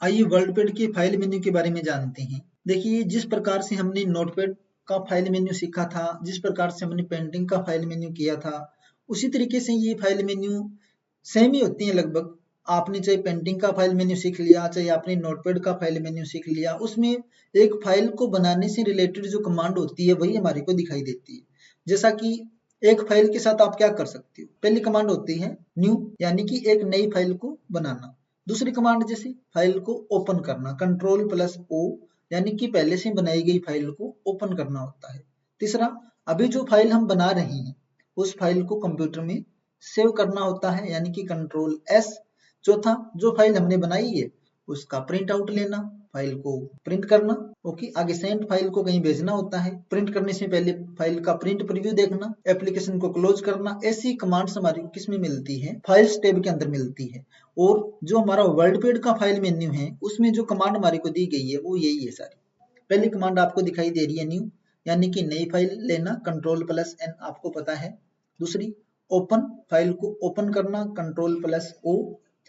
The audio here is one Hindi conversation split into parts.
आइए वर्ल्डपैड के फाइल मेन्यू के बारे में जानते हैं। देखिए, जिस प्रकार से हमने नोटपैड का फाइल मेन्यू सीखा था, जिस प्रकार से हमने पेंटिंग का फाइल मेन्यू किया था, उसी तरीके से ये फाइल मेन्यू सेम ही होती हैं लगभग। आपने चाहे पेंटिंग का फाइल मेन्यू सीख लिया, चाहे आपने नोटपैड का फाइल मेन्यू सीख लिया, उसमें एक फाइल को बनाने से रिलेटेड जो कमांड होती है वही हमारे को दिखाई देती है। जैसा कि एक फाइल के साथ आप क्या कर सकते हो, पहली कमांड होती है न्यू, यानी कि एक नई फाइल को बनाना। दूसरी कमांड जैसे फाइल को ओपन करना, कंट्रोल प्लस ओ, यानी कि पहले से बनाई गई फाइल को ओपन करना होता है। तीसरा, अभी जो फाइल हम बना रहे हैं उस फाइल को कंप्यूटर में सेव करना होता है, यानी कि कंट्रोल एस। चौथा, जो फाइल हमने बनाई है उसका प्रिंट आउट लेना, फाइल को प्रिंट करना। ओके, आगे सेंड फाइल को कहीं भेजना होता है, प्रिंट करने से पहले फाइल का प्रिंट प्रीव्यू देखना, एप्लीकेशन को क्लोज करना। ऐसी कमांड्स हमारी किस में मिलती है, फाइल्स टैब के अंदर मिलती है। और जो हमारा वर्ल्डपैड का फाइल मेन्यू है उसमें जो कमांड हमारे को दी गई है वो यही है सारी। पहली कमांड आपको दिखाई दे रही है न्यू, यानी कि नई फाइल लेना, कंट्रोल प्लस एन आपको पता है। दूसरी ओपन, फाइल को ओपन करना, control plus O.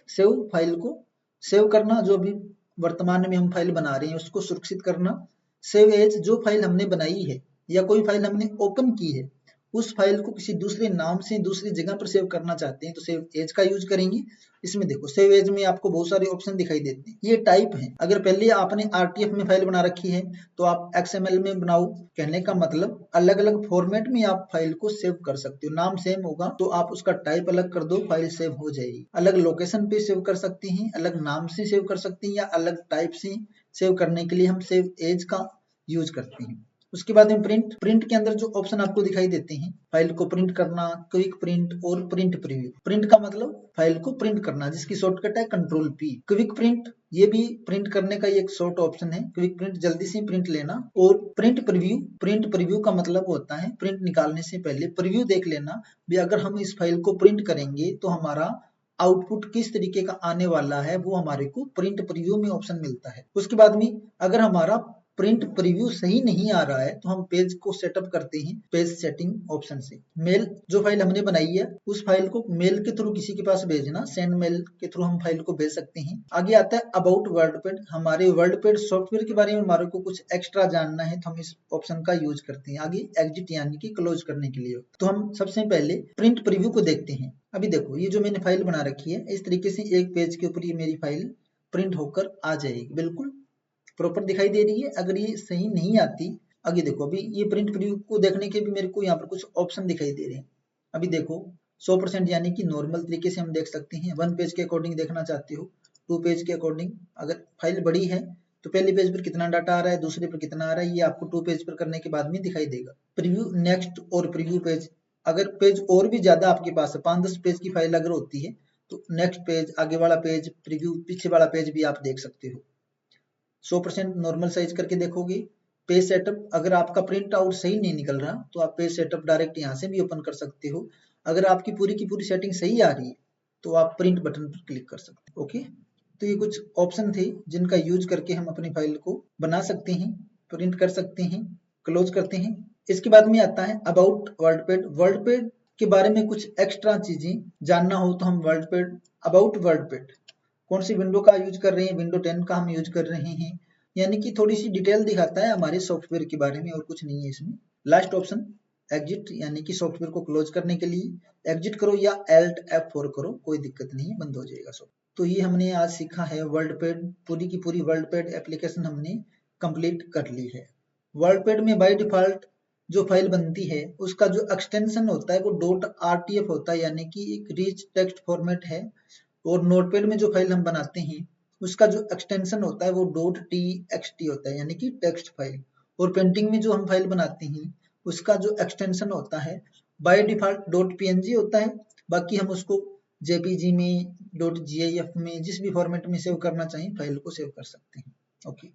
Save, file को सेव करना, जो भी वर्तमान में हम फाइल बना रहे हैं उसको सुरक्षित करना। सेव एज, जो फाइल हमने बनाई है या कोई फाइल हमने ओपन की है उस फाइल को किसी दूसरे नाम से दूसरी जगह पर सेव करना चाहते हैं तो सेव एज का यूज करेंगे। इसमें देखो सेव एज में आपको बहुत सारे ऑप्शन दिखाई देते हैं, ये टाइप है। अगर पहले आपने आरटीएफ में फाइल बना रखी है तो आप एक्सएमएल में बनाओ। कहने का मतलब अलग अलग फॉर्मेट में आप फाइल को सेव कर सकते हो। नाम सेम होगा तो आप उसका टाइप अलग कर दो, फाइल सेव हो जाएगी। अलग लोकेशन पे सेव कर सकते हैं, अलग नाम से सेव कर सकते हैं, या अलग टाइप से सेव करने के लिए हम सेव एज का यूज करते हैं। उसके बाद में प्रिंट, प्रिंट के अंदर जो ऑप्शन आपको दिखाई देते हैं, फाइल को प्रिंट करना, क्विक प्रिंट और प्रिंट प्रीव्यू। प्रिंट का मतलब फाइल को प्रिंट करना, जिसकी शॉर्टकट है कंट्रोल पी। क्विक प्रिंट, ये भी प्रिंट करने का एक शॉर्ट ऑप्शन है। क्विक प्रिंट, जल्दी से प्रिंट लेना। और प्रिंट प्रीव्यू, प्रिंट प्रीव्यू का मतलब होता है प्रिंट निकालने से पहले प्रीव्यू देख लेना भी, अगर हम इस फाइल को प्रिंट करेंगे तो हमारा आउटपुट किस तरीके का आने वाला है, वो हमारे को प्रिंट प्रीव्यू में ऑप्शन मिलता है। उसके बाद में अगर हमारा प्रिंट प्रीव्यू सही नहीं आ रहा है तो हम पेज को सेटअप करते हैं पेज सेटिंग ऑप्शन से। मेल, जो फाइल हमने बनाई है उस फाइल को मेल के थ्रू किसी के पास भेजना, सेंड मेल के थ्रू हम फाइल को भेज सकते हैं। आगे आता है अबाउट वर्ल्डपैड। हमारे वर्ल्डपैड सॉफ्टवेयर के बारे में हमारे को कुछ एक्स्ट्रा जानना है तो हम इस ऑप्शन का यूज करते हैं। आगे एग्जिट, यानी कि क्लोज करने के लिए। तो हम सबसे पहले प्रिंट प्रीव्यू को देखते हैं। अभी देखो, ये जो मैंने फाइल बना रखी है इस तरीके से एक पेज के ऊपर ये मेरी फाइल प्रिंट होकर आ जाएगी, बिल्कुल प्रॉपर दिखाई दे रही है। अगर ये सही नहीं आती, आगे देखो, अभी ये प्रिंट प्रीव्यू को देखने के भी मेरे को यहाँ पर कुछ ऑप्शन दिखाई दे रहे हैं। अभी देखो 100%, यानी कि नॉर्मल तरीके से हम देख सकते हैं। 1 पेज के अकॉर्डिंग देखना चाहते हो, 2 पेज के अकॉर्डिंग। अगर फाइल बड़ी है तो पहले पेज पर कितना डाटा आ रहा है, दूसरे पर कितना आ रहा है, ये आपको 2 पेज पर करने के बाद में दिखाई देगा। प्रीव्यू, नेक्स्ट और प्रीव्यू पेज। अगर पेज और भी ज्यादा आपके पास है, 5-10 पेज की फाइल अगर होती है तो नेक्स्ट पेज, आगे वाला पेज, प्रीव्यू, पीछे वाला पेज भी आप देख सकते हो। 100% नॉर्मल साइज करके देखोगे। पेज सेटअप, अगर आपका प्रिंट आउट सही नहीं निकल रहा तो आप पेज सेटअप डायरेक्ट यहाँ से भी ओपन कर सकते हो। अगर आपकी पूरी की पूरी सेटिंग सही आ रही है तो आप प्रिंट बटन पर क्लिक कर सकते हो। ओके, तो ये कुछ ऑप्शन थे जिनका यूज करके हम अपनी फाइल को बना सकते हैं, प्रिंट कर सकते हैं, क्लोज करते हैं। इसके बाद में आता है अबाउट वर्ल्डपैड। वर्ल्डपैड के बारे में कुछ एक्स्ट्रा चीजें जानना हो तो हम वर्ल्डपैड, अबाउट वर्ल्डपैड, कौन सी विंडो का यूज कर रहे हैं, विंडो 10 का हम यूज कर रहे हैं, यानी कि थोड़ी सी डिटेल दिखाता है हमारे सॉफ्टवेयर के बारे में, और कुछ नहीं है इसमें। लास्ट ऑप्शन एग्जिट, यानी कि सॉफ्टवेयर को क्लोज करने के लिए एग्जिट करो या Alt F4 करो, कोई दिक्कत नहीं है, बंद हो जाएगा सब। तो ये हमने आज सीखा है वर्ल्डपैड, पूरी की पूरी वर्ल्डपैड एप्लीकेशन हमने कंप्लीट कर ली है। वर्ल्डपैड में बाय डिफॉल्ट जो फाइल बनती है उसका जो एक्सटेंशन होता है वो .rtf होता है, यानी कि एक रिच टेक्स्ट फॉर्मेट है। और नोटपैड में जो फाइल हम बनाते हैं उसका जो एक्सटेंशन होता है वो .txt होता है, यानी कि टेक्स्ट फाइल। और पेंटिंग में जो हम फाइल बनाते हैं उसका जो एक्सटेंशन होता है बाय डिफॉल्ट .png होता है। बाकी हम उसको jpg में, .gif में, जिस भी फॉर्मेट में सेव करना चाहिए फाइल को सेव कर सकते हैं। ओके।